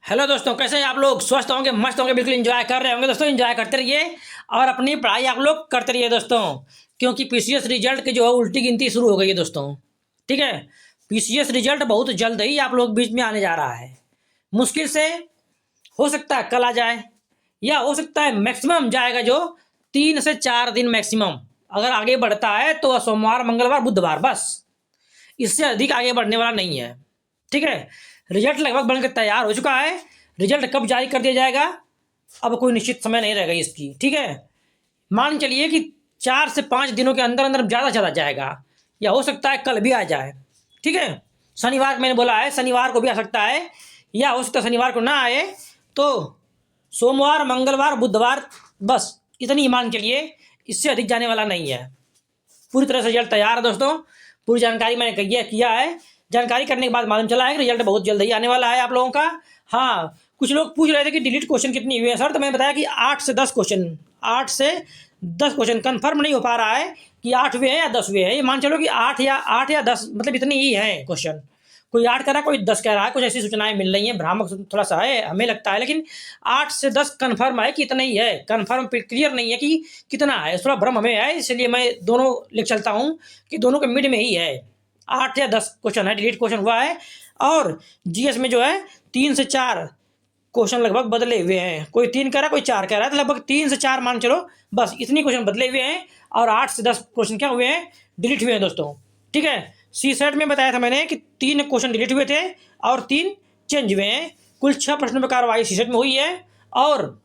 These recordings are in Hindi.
हेलो दोस्तों, कैसे हैं आप लोग? स्वस्थ होंगे, मस्त होंगे, बिल्कुल एंजॉय कर रहे होंगे दोस्तों। एंजॉय करते रहिए और अपनी पढ़ाई आप लोग करते रहिए दोस्तों, क्योंकि पीसीएस रिजल्ट की जो है उल्टी गिनती शुरू हो गई है दोस्तों। ठीक है, पीसीएस रिजल्ट बहुत जल्द ही आप लोग बीच में आने जा रहा है। मुश्किल से हो सकता है कल आ जाए, या हो सकता है मैक्सिमम जाएगा जो 3 से 4 दिन मैक्सिमम। अगर आगे बढ़ता है तो सोमवार, मंगलवार, बुधवार, बस। इससे अधिक आगे बढ़ने वाला नहीं है। ठीक है, रिजल्ट लगभग बनकर तैयार हो चुका है। रिजल्ट कब जारी कर दिया जाएगा, अब कोई निश्चित समय नहीं रहेगा इसकी। ठीक है, मान चलिए कि 4 से 5 दिनों के अंदर अंदर ज़्यादा ज़्यादा जाएगा, या हो सकता है कल भी आ जाए। ठीक है, शनिवार मैंने बोला है, शनिवार को भी आ सकता है, या हो सकता है शनिवार को ना आए तो सोमवार, मंगलवार, बुधवार, बस इतनी मान के लिए। इससे अधिक जाने वाला नहीं है। पूरी तरह से रिजल्ट तैयार है दोस्तों। पूरी जानकारी मैंने किया है। जानकारी करने के बाद मालूम चला है कि रिजल्ट बहुत जल्द ही आने वाला है आप लोगों का। हाँ, कुछ लोग पूछ रहे थे कि डिलीट क्वेश्चन कितनी हुए हैं सर, तो मैंने बताया कि 8 से 10 क्वेश्चन कन्फर्म नहीं हो पा रहा है कि 8 हुए हैं या 10 हुए हैं। ये मान चलो कि 8 या 10 मतलब इतनी ही है क्वेश्चन। कोई 8 कह रहा है, कोई 10 कह रहा है, कुछ ऐसी सूचनाएं मिल रही हैं। भ्रामक थोड़ा सा है, हमें लगता है, लेकिन 8 से 10 कन्फर्म है कि इतना ही है। कन्फर्म क्लियर नहीं है कि कितना है, थोड़ा भ्रम हमें है। इसलिए मैं दोनों लिख चलता हूँ कि दोनों के मिड में ही है। 8 या 10 क्वेश्चन है, डिलीट क्वेश्चन हुआ है। और जीएस में जो है 3 से 4 क्वेश्चन लगभग बदले हुए हैं। कोई 3 कह रहा है, कोई 4 कह रहा है, तो लगभग 3 से 4 मान चलो, बस इतनी क्वेश्चन बदले हुए हैं। और 8 से 10 क्वेश्चन क्या हुए हैं, डिलीट हुए हैं दोस्तों। ठीक है, सी सेट में बताया था मैंने कि 3 क्वेश्चन डिलीट हुए थे और 3 चेंज हुए हैं। कुल 6 प्रश्नों पर कार्रवाई सी सेट में हुई है, और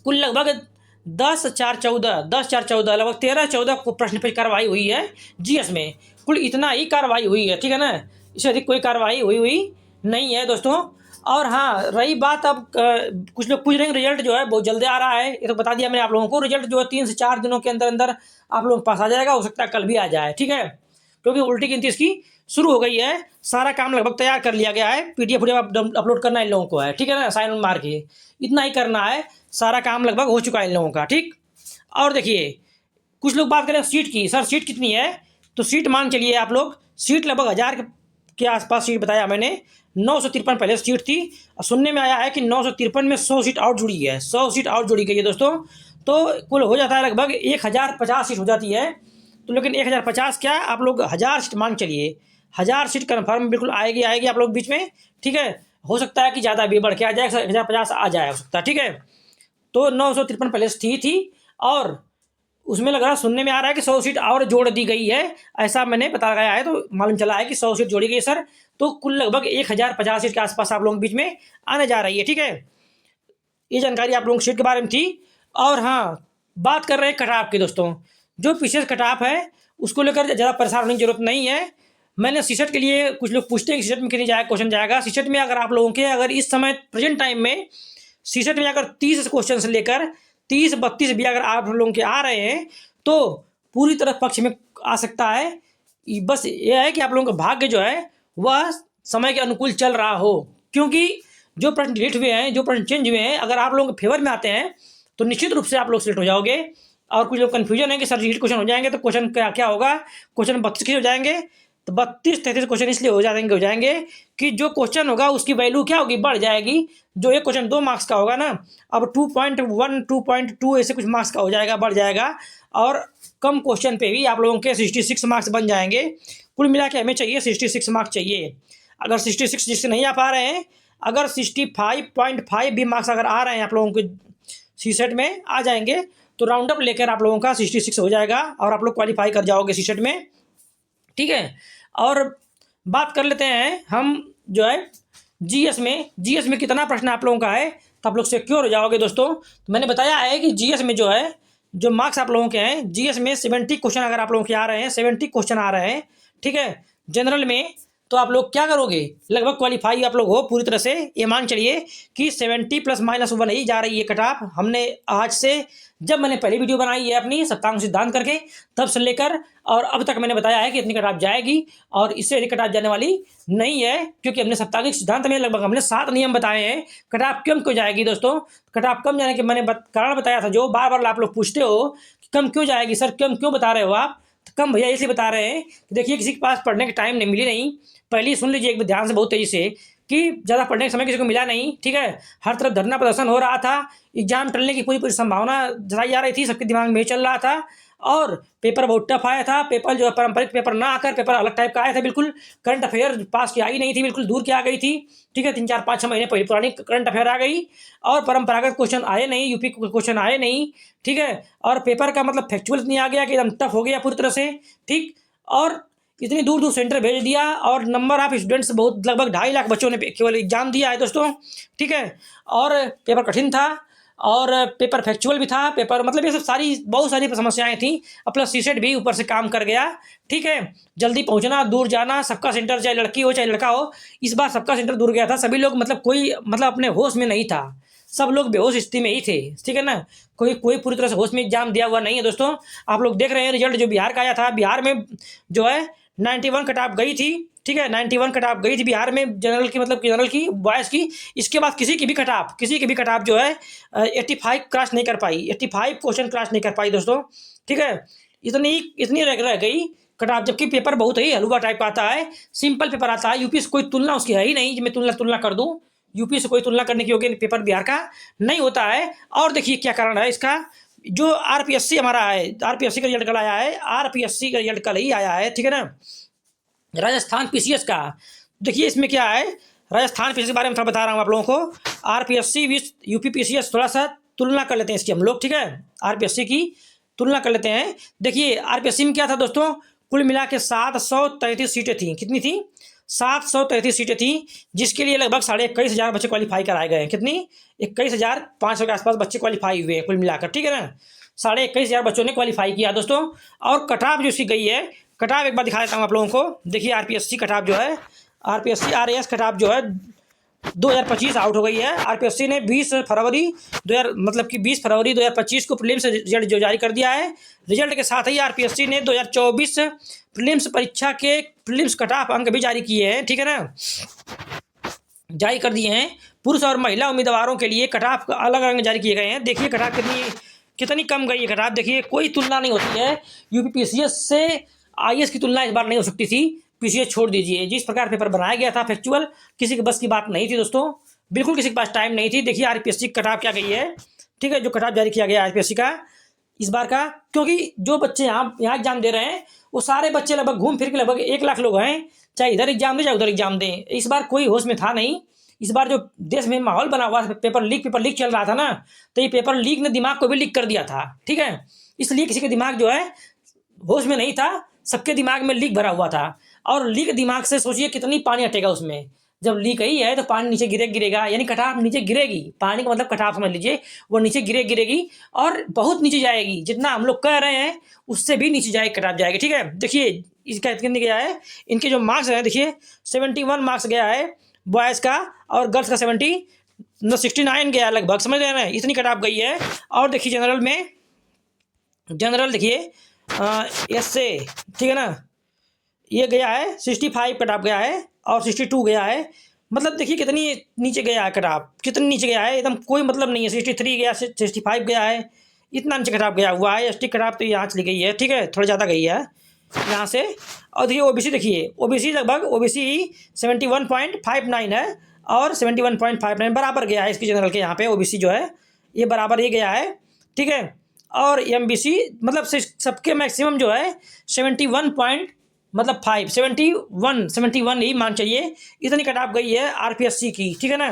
कुल लगभग 10 4 14 लगभग 13 14 प्रश्न पर कार्रवाई हुई है जीएस में। कुल इतना ही कार्रवाई हुई है। ठीक है ना, इससे अधिक कोई कार्रवाई हुई नहीं है दोस्तों। और हाँ, रही बात अब कुछ लोग पूछ रहे हैं रिजल्ट जो है बहुत जल्दी आ रहा है। ये तो बता दिया मैंने आप लोगों को। रिजल्ट जो है 3 से 4 दिनों के अंदर अंदर आप लोग पास आ जाएगा। हो सकता है कल भी आ जाए। ठीक है, क्योंकि उल्टी गिनती इसकी शुरू हो गई है। सारा काम लगभग तैयार कर लिया गया है। पीडीएफ अपलोड करना इन लोगों को है। ठीक है ना, साइन मार के इतना ही करना है। सारा काम लगभग हो चुका है इन लोगों का। ठीक, और देखिए, कुछ लोग बात करें सीट की। सर सीट कितनी है, तो सीट मान चलिए आप लोग, सीट लगभग 1000 के आसपास सीट बताया मैंने। 953 पहले सीट थी, और सुनने में आया है कि 953 में 100 सीट और जुड़ी है। 100 सीट और जुड़ी गई है दोस्तों। तो कुल हो जाता है लगभग 1050 सीट हो जाती है। तो लेकिन 1050 क्या, आप लोग 1000 सीट मान चलिए। 1000 सीट कन्फर्म बिल्कुल आएगी आएगी आप लोग बीच में। ठीक है, हो सकता है कि ज़्यादा भी बढ़ के आ जाए, 1050 आ जाए, हो सकता है। ठीक है, तो 953 पहले थी और उसमें लग रहा, सुनने में आ रहा है कि 100 सीट और जोड़ दी गई है। ऐसा मैंने पता लगाया है, तो मालूम चला है कि 100 सीट जोड़ी गई है सर। तो कुल लगभग 1050 सीट के आसपास आप लोगों के बीच में आने जा रही है। ठीक है, ये जानकारी आप लोगों की सीट के बारे में थी। और हाँ, बात कर रहे हैं कट ऑफ की दोस्तों। जो पीसीएस कट ऑफ है उसको लेकर ज़्यादा परेशान होने की जरूरत नहीं है। मैंने सीसेट के लिए, कुछ लोग पूछते हैं कि सीसेट में कितनी जाएगा क्वेश्चन जाएगा। सीसेट में अगर आप लोगों के, अगर इस समय प्रेजेंट टाइम में सीसेट में अगर 30 क्वेश्चन से लेकर 30-32 भी अगर आप लोगों के आ रहे हैं तो पूरी तरह पक्ष में आ सकता है। बस ये है कि आप लोगों का भाग्य जो है वह समय के अनुकूल चल रहा हो, क्योंकि जो प्रश्न डिलीट हुए हैं, जो प्रश्न चेंज हुए हैं, अगर आप लोगों के फेवर में आते हैं तो निश्चित रूप से आप लोग सिलेक्ट हो जाओगे। और कुछ लोग कन्फ्यूजन है कि सर डिलीट क्वेश्चन हो जाएंगे तो क्वेश्चन क्या क्या होगा, क्वेश्चन 32 के हो जाएंगे। तो 32-33 क्वेश्चन इसलिए हो जाएंगे कि जो क्वेश्चन होगा उसकी वैल्यू क्या होगी, बढ़ जाएगी। जो एक क्वेश्चन 2 मार्क्स का होगा ना, अब 2.1 2.2 ऐसे कुछ मार्क्स का हो जाएगा, बढ़ जाएगा। और कम क्वेश्चन पे भी आप लोगों के 66 मार्क्स बन जाएंगे। कुल मिला के हमें चाहिए 66 मार्क्स चाहिए। अगर 66 जिससे नहीं आ पा रहे हैं, अगर 65.5 भी मार्क्स अगर आ रहे हैं आप लोगों के सी सेट में आ जाएंगे, तो राउंड अप लेकर आप लोगों का 66 हो जाएगा और आप लोग क्वालिफाई कर जाओगे सी सेट में। ठीक है, और बात कर लेते हैं हम जो है जीएस में कितना प्रश्न आप लोगों का है, तो आप लोग सिक्योर हो जाओगे दोस्तों। तो मैंने बताया है कि जीएस में जो है, जो मार्क्स आप लोगों के हैं, जीएस में 70 क्वेश्चन अगर आप लोगों के आ रहे हैं, 70 क्वेश्चन आ रहे हैं। ठीक है, जनरल में तो आप लोग क्या करोगे, लगभग क्वालिफाई आप लोग हो पूरी तरह से। ये मान चलिए कि 70 +-1 ही जा रही है कट ऑफ। हमने आज से, जब मैंने पहली वीडियो बनाई है अपनी सप्तांग सिद्धांत करके, तब से लेकर और अब तक मैंने बताया है कि इतनी कट ऑफ जाएगी, और इससे अधिक कट ऑफ जाने वाली नहीं है। क्योंकि हमने सप्तांगिक सिद्धांत में लगभग हमने 7 नियम बताए हैं कट ऑफ क्यों जाएगी दोस्तों। कट ऑफ कम जाने के मैंने कारण बताया था, जो बार बार आप लोग पूछते हो कि कम क्यों जाएगी सर, क्यों बता रहे हो आप। तो कम भैया इसलिए बता रहे हैं कि देखिए, किसी के पास पढ़ने का टाइम नहीं मिली नहीं। पहले सुन लीजिए एक बार ध्यान से, बहुत तेजी से, कि ज़्यादा पढ़ने का समय किसी को मिला नहीं, ठीक है। हर तरफ धरना प्रदर्शन हो रहा था, एग्जाम टलने की पूरी पूरी संभावना जताई जा रही थी, सबके दिमाग में ये चल रहा था। और पेपर बहुत टफ आया था, पेपर जो है पारंपरिक पेपर ना आकर पेपर अलग टाइप का आया था, बिल्कुल करंट अफेयर पास की आई नहीं थी, बिल्कुल दूर की आ गई थी, ठीक है। 3 4 5 6 महीने पहले पुरानी करंट अफेयर आ गई और परंपरागत क्वेश्चन आए नहीं, यूपी क्वेश्चन आए नहीं, ठीक है। और पेपर का मतलब फैक्चुअल नहीं आ गया कि एकदम टफ हो गया पूरी तरह से, ठीक। और इतनी दूर दूर सेंटर भेज दिया और नंबर ऑफ स्टूडेंट्स बहुत लगभग 2.5 लाख बच्चों ने केवल एग्जाम दिया है दोस्तों, ठीक है। और पेपर कठिन था और पेपर फैक्चुअल भी था, पेपर मतलब ये सब बहुत सारी समस्याएं थी। और प्लस सीसेट भी ऊपर से काम कर गया, ठीक है। जल्दी पहुंचना, दूर जाना, सबका सेंटर चाहे लड़की हो चाहे लड़का हो, इस बार सबका सेंटर दूर गया था। सभी लोग मतलब कोई मतलब अपने होश में नहीं था, सब लोग बेहोश स्थिति में ही थे, ठीक है ना। कोई कोई पूरी तरह से होश में एग्जाम दिया हुआ नहीं है दोस्तों। आप लोग देख रहे हैं रिजल्ट जो बिहार का आया था, बिहार में जो है 91 कट ऑफ गई थी, ठीक है। 91 कट ऑफ गई थी बिहार में जनरल की, मतलब जनरल की बॉयज़ की। इसके बाद किसी की भी कट ऑफ जो है 85 क्रॉस नहीं कर पाई, 85 क्वेश्चन क्रॉस नहीं कर पाई दोस्तों, ठीक है। इतनी रह गई कट ऑफ, जबकि पेपर बहुत ही हलवा टाइप का आता है, सिंपल पेपर आता है। यूपी से कोई तुलना उसकी है ही नहीं कि मैं तुलना कर दूं, यूपी से कोई तुलना करने की योग्य पेपर बिहार का नहीं होता है। और देखिए क्या कारण है इसका, जो आरपीएससी हमारा है, आरपीएससी का रिजल्ट कल आया है, आरपीएससी का रिजल्ट कल ही आया है, ठीक है ना। राजस्थान पीसीएस का देखिए, इसमें क्या है, राजस्थान पीसीएस के बारे में थोड़ा बता रहा हूँ आप लोगों को। आरपीएससी विथ यूपी पीसीएस, थोड़ा सा तुलना कर लेते हैं इसकी हम लोग, ठीक है। आरपीएससी की तुलना कर लेते हैं। देखिए आरपीएससी में क्या था दोस्तों, कुल मिला के 733 सीटें थी। कितनी थी? 733 सीटें थी, जिसके लिए लगभग 21,500 बच्चे क्वालिफाई कराए गए हैं। कितनी? 21,500 के आसपास बच्चे क्वालिफाई हुए हैं कुल मिलाकर, ठीक है ना। 21,500 बच्चों ने क्वालिफाई किया दोस्तों। और कटाप जो इसकी गई है, कटाप एक बार दिखा देता हूँ आप लोगों को। देखिए आरपीएससी कटाप जो है, आरपीएससी आरएएस कटाप जो है 2025 आउट हो गई है। आरपीएससी ने 20 फरवरी 2025 को प्रीलिम्स रिजल्ट जो जारी कर दिया है। रिजल्ट के साथ ही आरपीएससी ने 2024 प्रीलिम्स परीक्षा के प्रीलिम्स कट ऑफ अंक भी जारी किए हैं, ठीक है ना, जारी कर दिए हैं। पुरुष और महिला उम्मीदवारों के लिए कट ऑफ अलग अलग जारी किए गए हैं। देखिए कट ऑफ कितनी कम गई है कट ऑफ, देखिए कोई तुलना नहीं होती है। यूपी पीसीएस से आईएएस की तुलना इस बार नहीं हो सकती थी। पीसीएस छोड़ दीजिए, जिस प्रकार पेपर बनाया गया था फैक्चुअल, किसी के बस की बात नहीं थी दोस्तों, बिल्कुल किसी के पास टाइम नहीं थी। देखिए आरपीएससी कट ऑफ क्या गई है, ठीक है, जो कट ऑफ जारी किया गया आरपीएससी का इस बार का। क्योंकि जो बच्चे यहाँ एग्जाम दे रहे हैं वो सारे बच्चे लगभग घूम फिर के लगभग 1 लाख लोग हैं, चाहे इधर एग्जाम दें चाहे उधर एग्जाम दें। इस बार कोई होश में था नहीं। इस बार जो देश में माहौल बना हुआ, पेपर लीक चल रहा था ना, तो ये पेपर लीक ने दिमाग को भी लीक कर दिया था, ठीक है। इसलिए किसी के दिमाग जो है होश में नहीं था, सबके दिमाग में लीक भरा हुआ था। और लीक दिमाग से सोचिए कितनी पानी हटेगा उसमें। जब लीक ही है तो पानी नीचे गिरेगा, यानी कटाफ नीचे गिरेगी। पानी का मतलब कटाफ समझ लीजिए, वो नीचे गिरेगी और बहुत नीचे जाएगी। जितना हम लोग कह रहे हैं उससे भी नीचे जाएगी, कटाफ जाएगी, ठीक है। देखिए इसका कितने गया है, इनके जो मार्क्स हैं देखिए 71 मार्क्स गया है बॉयज़ का, और गर्ल्स का 69 गया लगभग, समझ रहे हैं, इतनी कटाफ गई है। और देखिए जनरल देखिए एसए, ठीक है ना, ये गया है 65 कट ऑफ गया है और 62 गया है। मतलब देखिए कितनी नीचे गया है कट ऑफ, कितनी नीचे गया है, एकदम कोई मतलब नहीं है। 63 गया, 65 गया है, इतना नीचे कट ऑफ गया हुआ है। एसटी कट ऑफ तो यहाँ चली गई है, ठीक है, थोड़ा ज़्यादा गई है यहाँ से। और देखिए ओबीसी, देखिए ओबीसी लगभग 71.59 है और 71.59 बराबर गया है इसकी जनरल के। यहाँ पे ओबीसी जो है ये बराबर ही गया है, ठीक है। और एमबीसी मतलब सबके मैक्सिमम जो है 71 ही मान चाहिए, इतनी कट ऑफ गई है आरपीएससी की, ठीक है ना।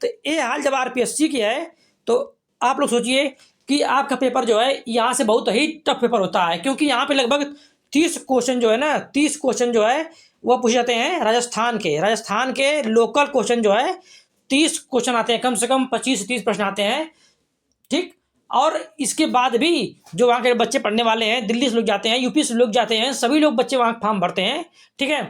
तो ये हाल जब आरपीएससी की है तो आप लोग सोचिए कि आपका पेपर जो है यहाँ से बहुत ही टफ पेपर होता है, क्योंकि यहाँ पे लगभग 30 क्वेश्चन जो है ना, 30 क्वेश्चन जो है वो पूछ जाते हैं राजस्थान के लोकल क्वेश्चन जो है 30 क्वेश्चन आते हैं, कम से कम 25 से 30 प्रश्न आते हैं, ठीक। और इसके बाद भी जो वहाँ के बच्चे पढ़ने वाले हैं, दिल्ली से लोग जाते हैं, यूपी से लोग जाते हैं, सभी लोग बच्चे वहाँ फॉर्म भरते हैं, ठीक है।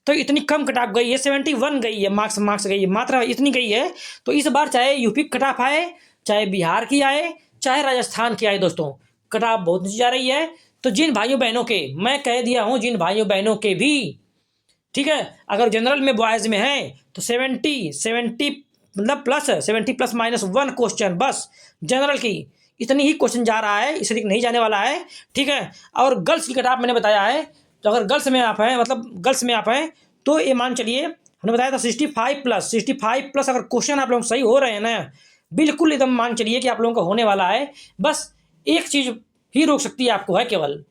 तो इतनी कम कट ऑफ गई है, 71 गई है, मार्क्स गई है, मात्रा इतनी गई है। तो इस बार चाहे यूपी कट ऑफ आए, चाहे बिहार की आए, चाहे राजस्थान की आए दोस्तों, कट ऑफ बहुत नीचे जा रही है। तो जिन भाइयों बहनों के, मैं कह दिया हूँ, जिन भाइयों बहनों के भी, ठीक है, अगर जनरल में बॉयज़ में है तो 70 मतलब प्लस 70 +-1 क्वेश्चन बस जनरल की, इतनी ही क्वेश्चन जा रहा है, इससे अधिक नहीं जाने वाला है, ठीक है। और गर्ल्स की कट ऑफ मैंने बताया है, तो अगर गर्ल्स में आप हैं, मतलब गर्ल्स में आप हैं, तो ये मान चलिए हमने बताया था 65 प्लस अगर क्वेश्चन आप लोग सही हो रहे हैं ना, बिल्कुल एकदम मान चलिए कि आप लोगों का होने वाला है। बस एक चीज़ ही रोक सकती है आपको, है केवल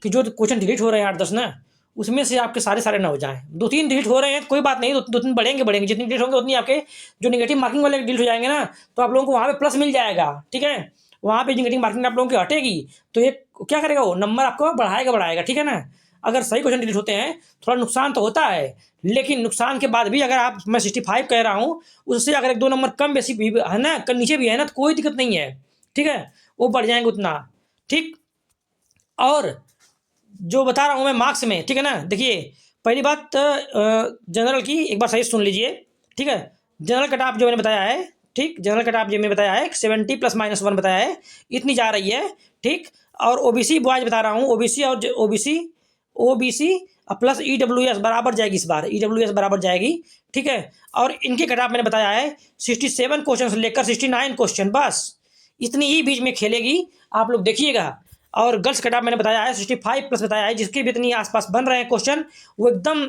कि जो क्वेश्चन डिलीट हो रहे हैं 8-10 ना, उसमें से आपके सारे सारे ना हो जाएं। 2-3 डिलीट हो रहे हैं कोई बात नहीं, 2-3 बढ़ेंगे, जितनी डिलीट होंगे उतनी आपके जो नेगेटिव मार्किंग वाले डिलीट हो जाएंगे ना, तो आप लोगों को वहाँ पे प्लस मिल जाएगा। ठीक है, वहाँ पे नेगेटिव मार्किंग आप लोगों की हटेगी, तो ये क्या करेगा, वो नंबर आपको बढ़ाएगा। ठीक है ना, अगर सही क्वेश्चन डिलीट होते हैं थोड़ा नुकसान तो होता है, लेकिन नुकसान के बाद भी अगर आप, मैं 65 कह रहा हूँ, उससे अगर 1-2 नंबर कम बेसी भी है ना, नीचे भी है ना, तो कोई दिक्कत नहीं है। ठीक है, वो बढ़ जाएंगे उतना। ठीक, और जो बता रहा हूँ मैं मार्क्स में, ठीक है ना, देखिए पहली बात जनरल की एक बार सही सुन लीजिए। ठीक है, जनरल कट ऑफ जो मैंने बताया है, ठीक, जनरल कट ऑफ जो मैंने बताया है 70 +-1 बताया है, इतनी जा रही है। ठीक, और ओबीसी बॉयज बता रहा हूँ, ओबीसी और ओबीसी प्लस ईडब्ल्यूएस बराबर जाएगी, इस बार ईडब्ल्यूएस बराबर जाएगी। ठीक है, और इनके कट ऑफ मैंने बताया है 67 क्वेश्चन से लेकर 69 क्वेश्चन, बस इतनी ही बीच में खेलेगी, आप लोग देखिएगा। और गर्ल्स कट ऑफ मैंने बताया है 65 प्लस बताया है, जिसके भी इतनी आसपास बन रहे हैं क्वेश्चन, वो एकदम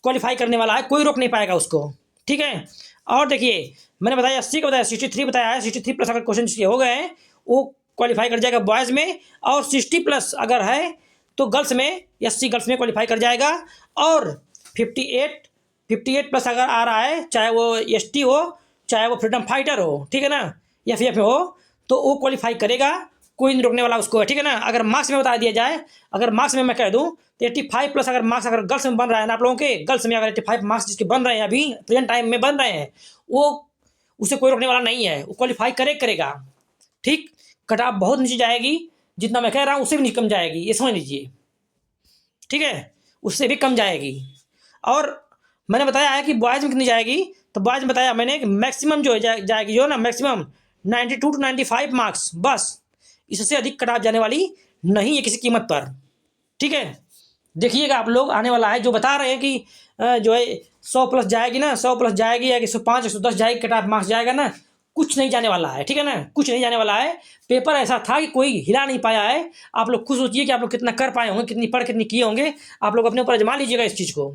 क्वालिफाई करने वाला है, कोई रोक नहीं पाएगा उसको। ठीक है, और देखिए मैंने बताया 80 का बताया, 63 बताया है, 63 प्लस अगर क्वेश्चन हो गए हैं वो क्वालिफाई कर जाएगा बॉयज़ में, और 60 प्लस अगर है तो गर्ल्स में, 80 गर्ल्स में क्वालिफाई कर जाएगा। और 58 प्लस अगर आ रहा है, चाहे वो एसटी हो, चाहे वो फ्रीडम फाइटर हो, ठीक है ना, एफएफ हो, तो वो क्वालिफाई करेगा, कोई नहीं रोकने वाला उसको है। ठीक है ना, अगर मार्क्स में बता दिया जाए, अगर मार्क्स में मैं कह दूं तो 85 प्लस अगर मार्क्स अगर गर्ल्स में बन रहा है ना, आप लोगों के गर्ल्स में अगर 85 मार्क्स जिसके बन रहे हैं अभी प्रेजेंट टाइम में बन रहे हैं, वो उसे कोई रोकने वाला नहीं है, वो क्वालिफाई करेगा। ठीक, कट ऑफ बहुत नीचे जाएगी, जितना मैं कह रहा हूँ उससे भी नीचे कम जाएगी, ये समझ लीजिए। ठीक है, उससे भी कम जाएगी। और मैंने बताया है कि बॉयज़ में कितनी जाएगी, तो बॉयज़ में बताया मैंने कि मैक्सिमम जो जाएगी जो ना, मैक्सिमम 92 टू 95 मार्क्स, बस इससे अधिक कट ऑफ जाने वाली नहीं है किसी कीमत पर। ठीक है, देखिएगा आप लोग आने वाला है, जो बता रहे हैं कि जो है 100 प्लस जाएगी ना, 100 प्लस जाएगी या 105 110 जाएगी, कट ऑफ मार्क्स जाएगा ना, कुछ नहीं जाने वाला है। ठीक है ना, कुछ नहीं जाने वाला है। पेपर ऐसा था कि कोई हिला नहीं पाया है। आप लोग खुद सोचिए कि आप लोग कितना कर पाए होंगे, कितनी पढ़ कितनी किए होंगे, आप लोग अपने ऊपर आजमा लीजिएगा इस चीज़ को।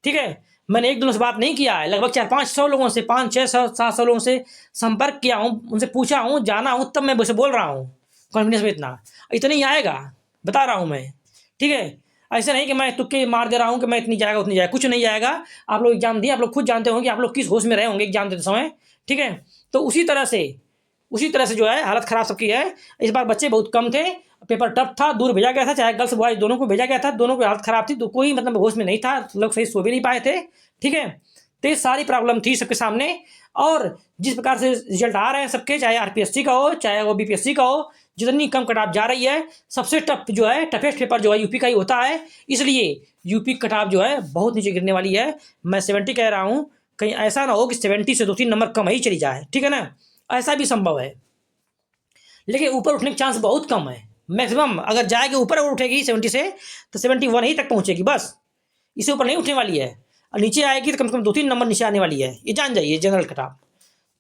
ठीक है, मैंने एक दोनों से बात नहीं किया है, लगभग 400-500 लोगों से, 500-600-700 लोगों से संपर्क किया हूँ, उनसे पूछा हूँ, जाना हूँ, तब मैं वैसे बोल रहा हूँ कॉन्फिडेंस में, इतना ही आएगा, बता रहा हूँ मैं। ठीक है, ऐसे नहीं कि मैं तुक्के मार दे रहा हूँ कि मैं इतनी जाएगा उतनी जाएगा, कुछ नहीं जाएगा। आप लोग एग्जाम दिए, आप लोग खुद जानते होंगे कि आप लोग किस होश में रहे होंगे एग्जाम देते समय। ठीक है, तो उसी तरह से जो है हालत ख़राब सबकी है। इस बार बच्चे बहुत कम थे, पेपर टफ था, दूर भेजा गया था, चाहे गर्ल्स बॉयज दोनों को भेजा गया था, दोनों की हालत ख़राब थी, तो कोई मतलब होश में नहीं था, लोग सही सो भी नहीं पाए थे। ठीक है, तो ये सारी प्रॉब्लम थी सबके सामने। और जिस प्रकार से रिजल्ट आ रहे हैं सबके, चाहे आरपीएससी का हो, चाहे वो बीपीएससी का हो, जितनी कम कट ऑफ जा रही है, सबसे टफ जो है, टफेस्ट पेपर जो है यूपी का ही होता है, इसलिए यूपी कट ऑफ जो है बहुत नीचे गिरने वाली है। मैं 70 कह रहा हूँ, कहीं ऐसा ना हो कि 70 से 2-3 नंबर कम ही चली जाए। ठीक है ना, ऐसा भी संभव है, लेकिन ऊपर उठने के चांस बहुत कम है। मैक्सिमम अगर जाएगी ऊपर और उठेगी 70 से, तो 71 ही तक पहुंचेगी, बस इससे ऊपर नहीं उठने वाली है। और नीचे आएगी तो कम से कम 2-3 नंबर नीचे आने वाली है, ये जान जाइए जनरल कट ऑफ।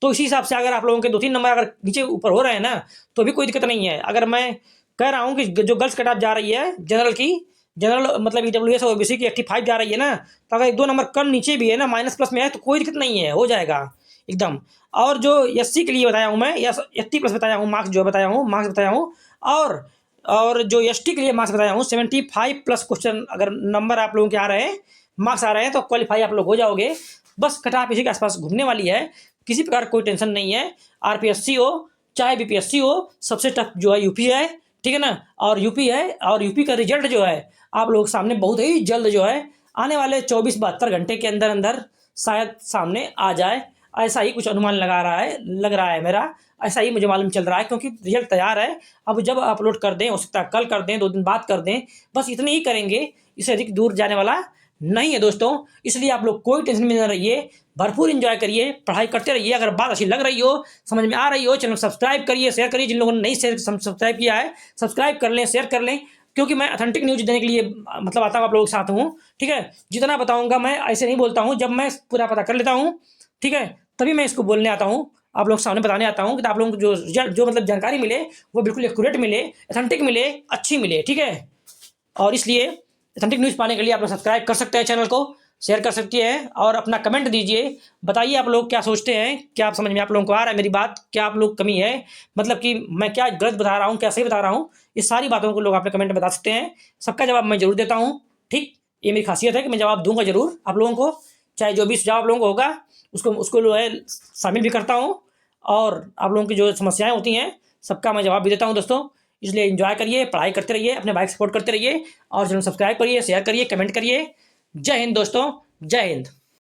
तो इसी हिसाब से अगर आप लोगों के 2-3 नंबर अगर नीचे ऊपर हो रहे हैं ना, तो भी कोई दिक्कत नहीं है। अगर मैं कह रहा हूँ कि जो गर्ल्स कट ऑफ जा रही है जनरल की, जनरल मतलब ईडब्ल्यूएस और ओबीसी की 85 जा रही है ना, तो अगर 1-2 नंबर कम नीचे भी है ना, माइनस प्लस में है, तो कोई दिक्कत नहीं है, हो जाएगा एकदम। और जो एससी के लिए बताया हूँ मैं, या 80 प्लस बताया हूँ, मार्क्स जो बताया हूँ, मार्क्स बताया हूँ। और जो एसटी के लिए मार्क्स बताया हूँ 75 प्लस क्वेश्चन अगर नंबर आप लोगों के आ रहे हैं, मार्क्स आ रहे हैं, तो क्वालिफाई आप लोग हो जाओगे। बस कट ऑफ इसी के आसपास घूमने वाली है, किसी प्रकार कोई टेंशन नहीं है। आरपीएससी हो चाहे बीपीएससी हो, सबसे टफ जो है यूपी है। ठीक है ना, और यूपी है, और यूपी का रिजल्ट जो है आप लोगों के सामने बहुत ही जल्द जो है आने वाले 24-72 घंटे के अंदर अंदर शायद सामने आ जाए, ऐसा ही कुछ अनुमान लग रहा है मेरा, ऐसा ही मुझे मालूम चल रहा है, क्योंकि रिजल्ट तैयार है। अब जब अपलोड कर दें, हो सकता है कल कर दें, 2 दिन बाद कर दें, बस इतने ही करेंगे, इससे अधिक दूर जाने वाला नहीं है दोस्तों। इसलिए आप लोग कोई टेंशन में न रहिए, भरपूर एंजॉय करिए, पढ़ाई करते रहिए। अगर बात अच्छी लग रही हो, समझ में आ रही हो, चैनल सब्सक्राइब करिए, शेयर करिए। जिन लोगों ने नहीं सब्सक्राइब किया है, सब्सक्राइब कर लें, शेयर कर लें, क्योंकि मैं ऑथेंटिक न्यूज़ देने के लिए मतलब आता हूँ आप लोगों के साथ हूँ। ठीक है, जितना बताऊँगा मैं ऐसे नहीं बोलता हूँ, जब मैं पूरा पता कर लेता हूँ, ठीक है, तभी मैं इसको बोलने आता हूँ, आप लोग सामने बताने आता हूँ कि आप लोगों को जो मतलब जानकारी मिले वो बिल्कुल एक्यूरेट मिले, ऑथेंटिक मिले, अच्छी मिले। ठीक है, और इसलिए ऑथेंटिक न्यूज़ पाने के लिए आप लोग सब्सक्राइब कर सकते हैं चैनल को। शेयर कर सकती हैं और अपना कमेंट दीजिए। बताइए आप लोग क्या सोचते हैं, क्या आप समझ में आप लोगों को आ रहा है मेरी बात, क्या आप लोग कमी है, मतलब कि मैं क्या गलत बता रहा हूँ, क्या सही बता रहा हूँ, ये सारी बातों को लोग अपने कमेंट में बता सकते हैं। सबका जवाब मैं ज़रूर देता हूँ। ठीक, ये मेरी खासियत है कि मैं जवाब दूंगा ज़रूर आप लोगों को, चाहे जो भी सुझाव आप लोगों को होगा उसको उसको जो है शामिल भी करता हूँ, और आप लोगों की जो समस्याएं होती हैं सबका मैं जवाब भी देता हूँ दोस्तों। इसलिए एंजॉय करिए, पढ़ाई करते रहिए, अपने भाई को सपोर्ट करते रहिए, और चैनल सब्सक्राइब करिए, शेयर करिए, कमेंट करिए। जय हिंद दोस्तों, जय हिंद।